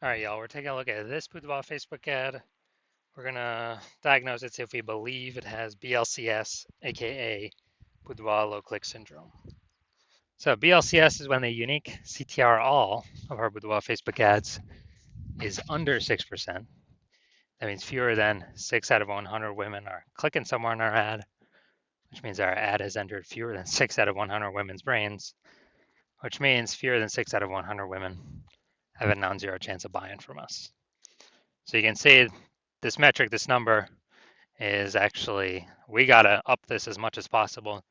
All right, y'all, we're taking a look at this Boudoir Facebook ad. We're going to diagnose it, see if we believe it has BLCS, aka Boudoir low click syndrome. So, BLCS is when the unique CTR all of our Boudoir Facebook ads is under 6%. That means fewer than 6 out of 100 women are clicking somewhere in our ad, which means our ad has entered fewer than 6 out of 100 women's brains, which means fewer than 6 out of 100 women have a non zero chance of buying from us. So, you can see this metric, this number, is actually, we got to up this as much as possible.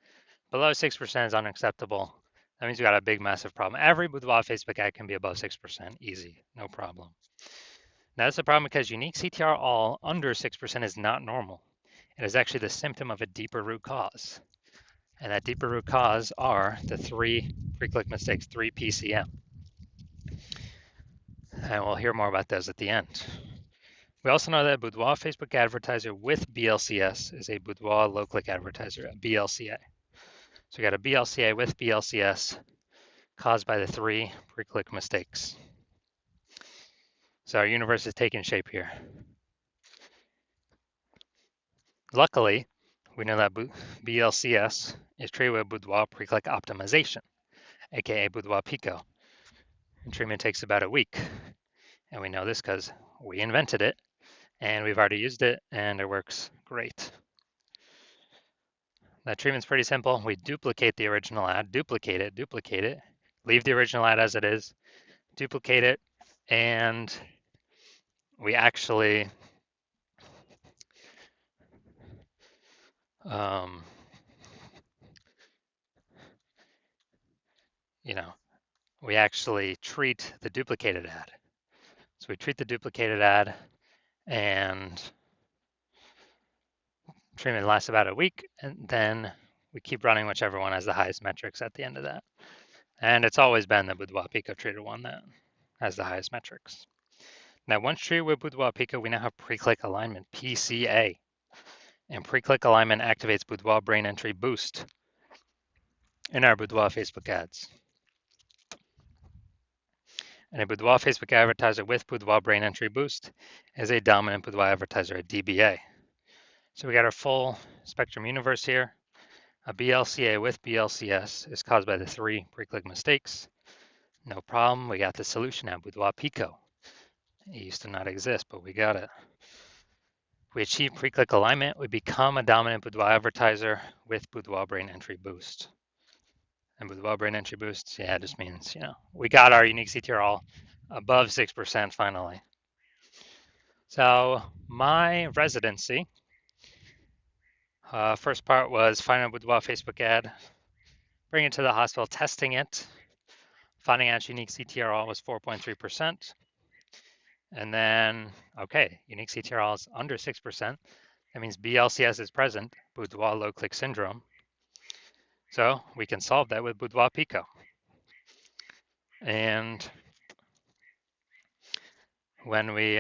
Below 6% is unacceptable. That means we got a big, massive problem. Every Boudoir Facebook ad can be above 6%, easy, no problem. Now, that's a problem because unique CTR all under 6% is not normal. It is actually the symptom of a deeper root cause. And that deeper root cause are the 3 pre-click mistakes, 3 PCM. And we'll hear more about those at the end. We also know that a Boudoir Facebook advertiser with BLCS is a Boudoir low-click advertiser, a BLCA. So we got a BLCA with BLCS caused by the 3 pre-click mistakes. So our universe is taking shape here. Luckily, we know that BLCS is treated with Boudoir pre-click optimization, aka Boudoir Pico. And treatment takes about a week. And we know this because we invented it and we've already used it and it works great. That treatment's pretty simple. We duplicate the original ad, duplicate it, leave the original ad as it is, duplicate it, and we actually we actually treat the duplicated ad. So we treat the duplicated ad and treatment lasts about a week, and then we keep running whichever one has the highest metrics at the end of that. And it's always been the Boudoir Pico treated one that has the highest metrics. Now, once treated with Boudoir Pico, we now have pre-click alignment, PCA. And pre-click alignment activates Boudoir brain entry boost in our Boudoir Facebook ads. And a Boudoir Facebook advertiser with Boudoir brain entry boost is a dominant Boudoir advertiser, a DBA. So we got our full spectrum universe here. A BLCA with BLCS is caused by the 3 pre-click mistakes. No problem, we got the solution at Boudoir Pico. It used to not exist, but we got it. We achieve pre-click alignment, we become a dominant Boudoir advertiser with Boudoir brain entry boost. And Boudoir brain entry boost, yeah, it just means, we got our unique CTR all above 6% finally. So my residency, first part was finding a Boudoir Facebook ad, bringing it to the hospital, testing it, finding out unique CTR all was 4.3%. And then, okay, unique CTR all is under 6%. That means BLCS is present, Boudoir low click syndrome. So we can solve that with Boudoir Pico. And when we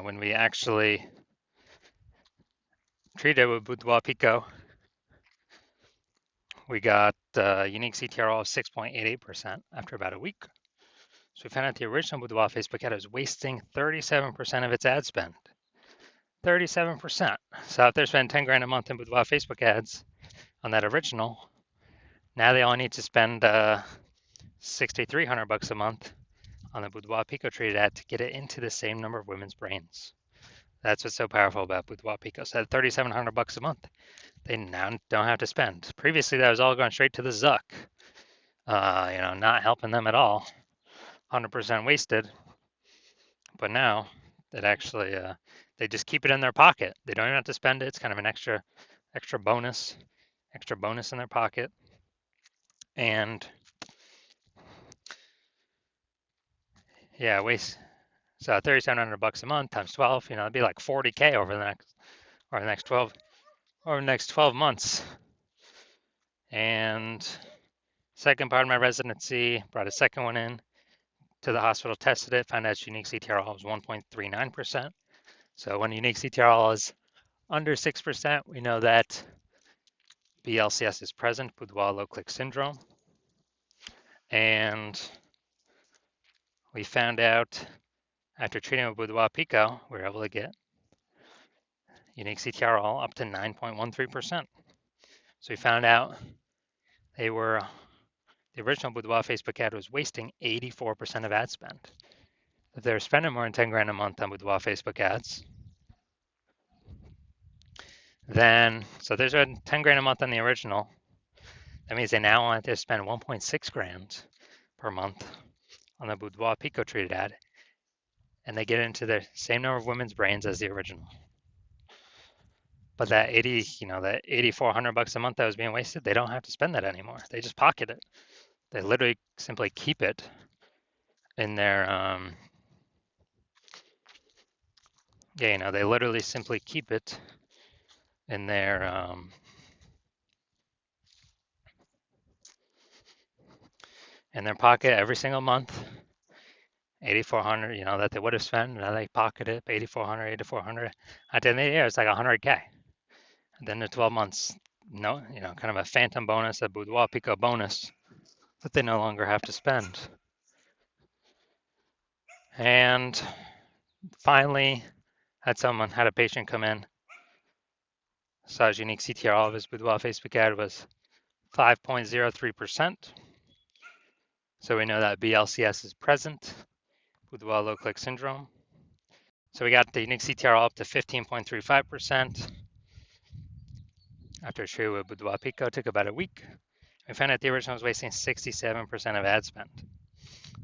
when we actually treat it with Boudoir Pico, we got unique CTR of 6.88% after about a week. So we found out the original Boudoir Facebook ad was wasting 37% of its ad spend. 37%. So if they're spending 10 grand a month in Boudoir Facebook ads on that original, now they only need to spend $6,300 a month on the Boudoir Pico treated ad to get it into the same number of women's brains. That's what's so powerful about Boudoir Pico. So at $3,700 a month, they now don't have to spend. Previously, that was all going straight to the Zuck. Not helping them at all. 100% wasted. But now it actually, they just keep it in their pocket. They don't even have to spend it. It's kind of an extra bonus in their pocket. And yeah, so $3,700 a month times 12, it'd be like 40K over the next 12 months. And second part of my residency, brought a second one in to the hospital, tested it, found out its unique CTR was 1.39%. So when unique CTRL is under 6%, we know that BLCS is present, Boudoir low click syndrome. And we found out after treating with Boudoir Pico, we were able to get unique CTRL up to 9.13%. So we found out the original Boudoir Facebook ad was wasting 84% of ad spend. If they're spending more than 10 grand a month on Boudoir Facebook ads, then, so there's a 10 grand a month on the original. That means they now want to spend 1.6 grand per month on the Boudoir Pico treated ad, and they get into the same number of women's brains as the original. But that 80, that 8,400 bucks a month that was being wasted, they don't have to spend that anymore. They just pocket it. They literally simply keep it in their, they literally simply keep it in their, in their pocket every single month. 8,400, that they would have spent. Now they pocket it, 8,400, 8,400. At the end of the year, it's like 100K. And then the 12 months, kind of a phantom bonus, a Boudoir Pico bonus that they no longer have to spend. And finally, had a patient come in, saw his unique CTRL of his Boudoir Facebook ad was 5.03%. So we know that BLCS is present, Boudoir low click syndrome. So we got the unique CTRL up to 15.35%. After treated with Boudoir Pico, took about a week. We found out the original was wasting 67% of ad spend.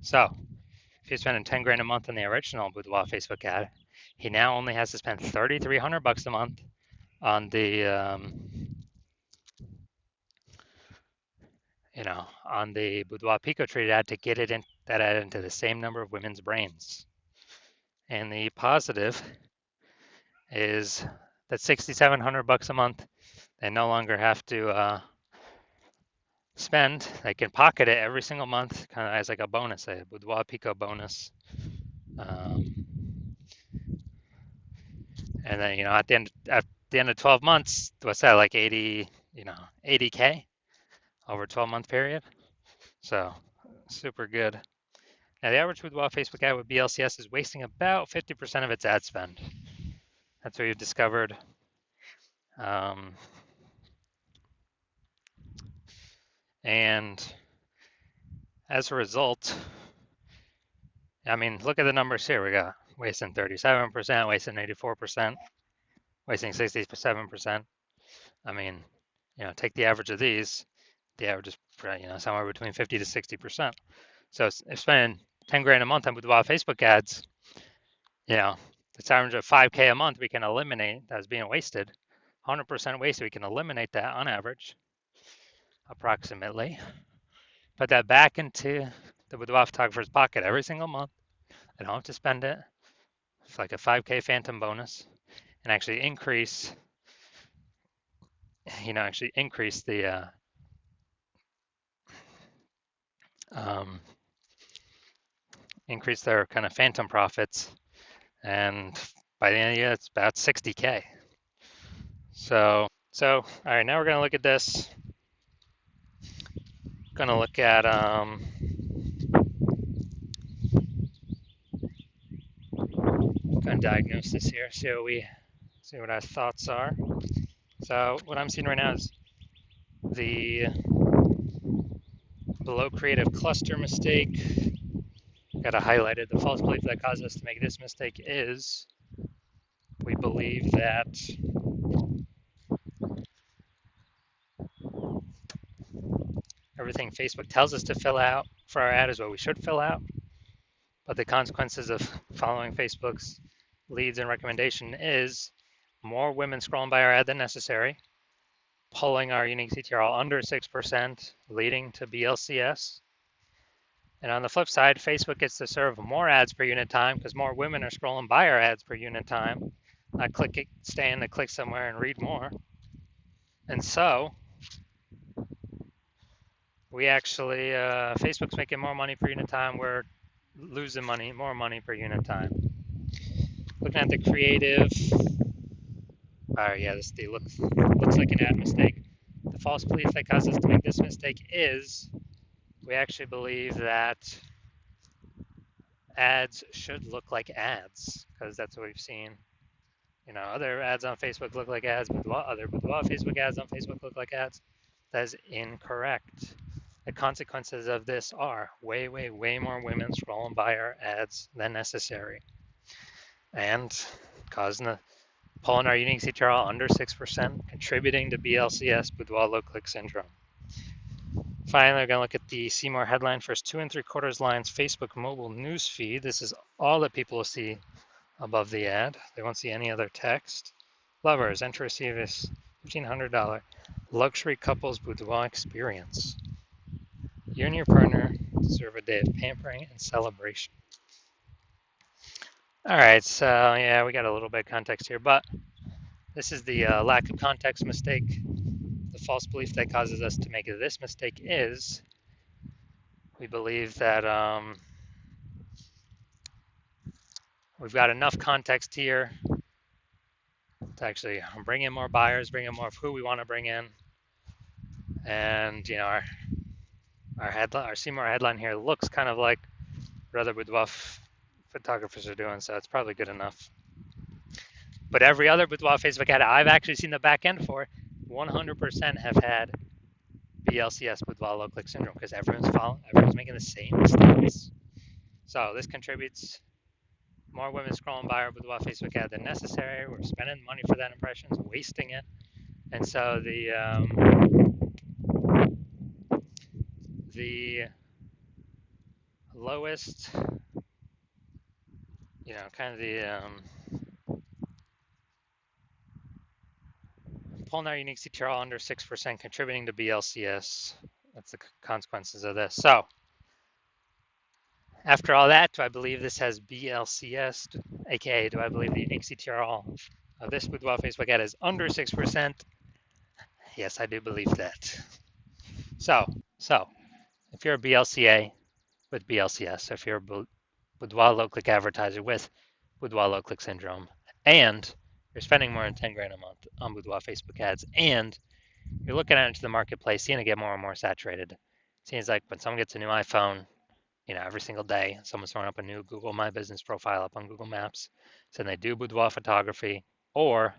So if you're spending 10 grand a month on the original Boudoir Facebook ad, he now only has to spend 3,300 bucks a month on the on the Boudoir Pico treated ad to get that ad into the same number of women's brains. And the positive is that 6,700 bucks a month, they no longer have to spend. They can pocket it every single month, kind of as like a bonus, a Boudoir Pico bonus. And then at the end of 12 months, what's that, like 80K over a 12-month period? So super good. Now the average Boudoir Facebook ad with BLCS is wasting about 50% of its ad spend. That's what we've discovered. And as a result, look at the numbers here. We got wasting 37%, wasting 84%, wasting 67%. Take the average of these. The average is somewhere between 50 to 60%. So if spending 10 grand a month on Boudoir Facebook ads, it's average of 5K a month we can eliminate that's being wasted. 100% wasted, we can eliminate that on average, approximately. Put that back into the Boudoir photographer's pocket every single month. They don't have to spend it. It's like a 5K phantom bonus, and actually increase the increase their kind of phantom profits, and by the end of the year, it's about 60K. So all right, now we're going to look at this. Going to look at going to diagnose this here, see what our thoughts are. So what I'm seeing right now is the below creative cluster mistake. Got it highlighted. The false belief that caused us to make this mistake is we believe that everything Facebook tells us to fill out for our ad is what we should fill out. But the consequences of following Facebook's leads and recommendation is more women scrolling by our ad than necessary, pulling our unique CTRL under 6%, leading to BLCS. And on the flip side, Facebook gets to serve more ads per unit time because more women are scrolling by our ads per unit time, not staying to click somewhere and read more. And so we actually, Facebook's making more money per unit time. We're losing more money per unit time. Looking at the creative. Yeah, looks like an ad mistake. The false belief that caused us to make this mistake is we actually believe that ads should look like ads because that's what we've seen. Other ads on Facebook look like ads, but other Facebook ads on Facebook look like ads. That is incorrect. The consequences of this are way, way, way more women scrolling by our ads than necessary, and causing pulling our unique CTRL under 6%, contributing to BLCS, Boudoir low click syndrome. Finally, we're going to look at the see more headline, first 2 3/4 lines, Facebook mobile news feed. This is all that people will see above the ad. They won't see any other text. Lovers, enter to receive this $1,500 luxury couples boudoir experience. You and your partner deserve a day of pampering and celebration. All right, so yeah, we got a little bit of context here, but this is the lack of context mistake. The false belief that causes us to make this mistake is we believe that we've got enough context here to actually bring in more buyers, bring in more of who we want to bring in, and our Seymour headline here looks kind of like what other boudoir photographers are doing, so it's probably good enough. But every other boudoir Facebook ad I've actually seen the back end for 100% have had BLCS, boudoir low click syndrome, because everyone's making the same mistakes. So this contributes more women scrolling by our boudoir Facebook ad than necessary. We're spending money for that impressions, wasting it, and so the lowest, kind of the pulling our unique CTRL under 6%, contributing to BLCS. That's the consequences of this. So after all that, do I believe this has BLCS, aka do I believe the unique CTRL of this boudoir Facebook ad is under 6%? Yes, I do believe that. So if you're a BLCA with BLCS, if you're a boudoir low click advertiser with boudoir low click syndrome, and you're spending more than 10 grand a month on boudoir Facebook ads, and you're looking out into the marketplace, seeing it get more and more saturated. It seems like when someone gets a new iPhone, every single day, someone's throwing up a new Google My Business profile up on Google Maps, saying they do boudoir photography, or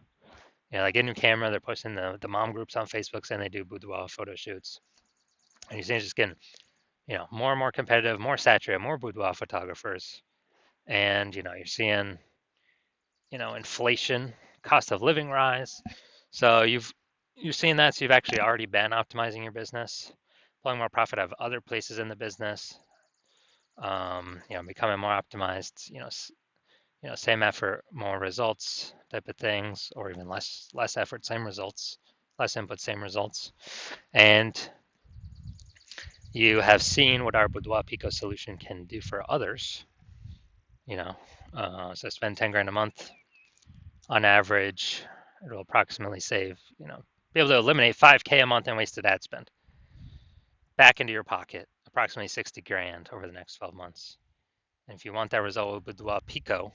they get a new camera, they're posting the mom groups on Facebook saying they do boudoir photo shoots. And you see it's just getting, more and more competitive, more saturated, more boudoir photographers. And, you're seeing, inflation, cost of living rise. So you've seen that, so you've actually already been optimizing your business, pulling more profit out of other places in the business, becoming more optimized, same effort, more results type of things, or even less effort, same results, less input, same results. And you have seen what our Boudoir Pico solution can do for others. So spend 10 grand a month on average, it'll approximately save, be able to eliminate 5K a month in wasted ad spend back into your pocket, approximately 60 grand over the next 12 months. And if you want that result with Boudoir Pico,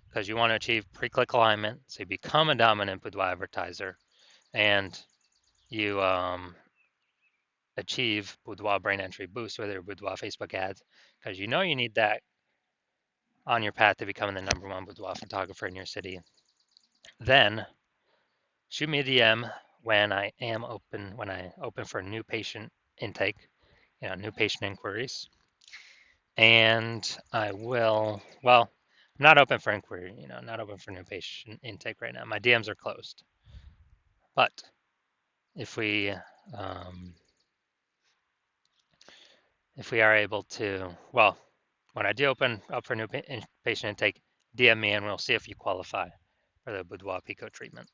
because you want to achieve pre-click alignment, so you become a dominant boudoir advertiser, and you achieve boudoir brain entry boost with your boudoir Facebook ads, because you need that on your path to becoming the #1 boudoir photographer in your city. Then shoot me a DM when I open for new patient intake, new patient inquiries. And I will, I'm not open for inquiry, not open for new patient intake right now. My DMs are closed. But if we are able to, when I do open up for new patient intake, DM me and we'll see if you qualify for the Boudoir Pico treatment.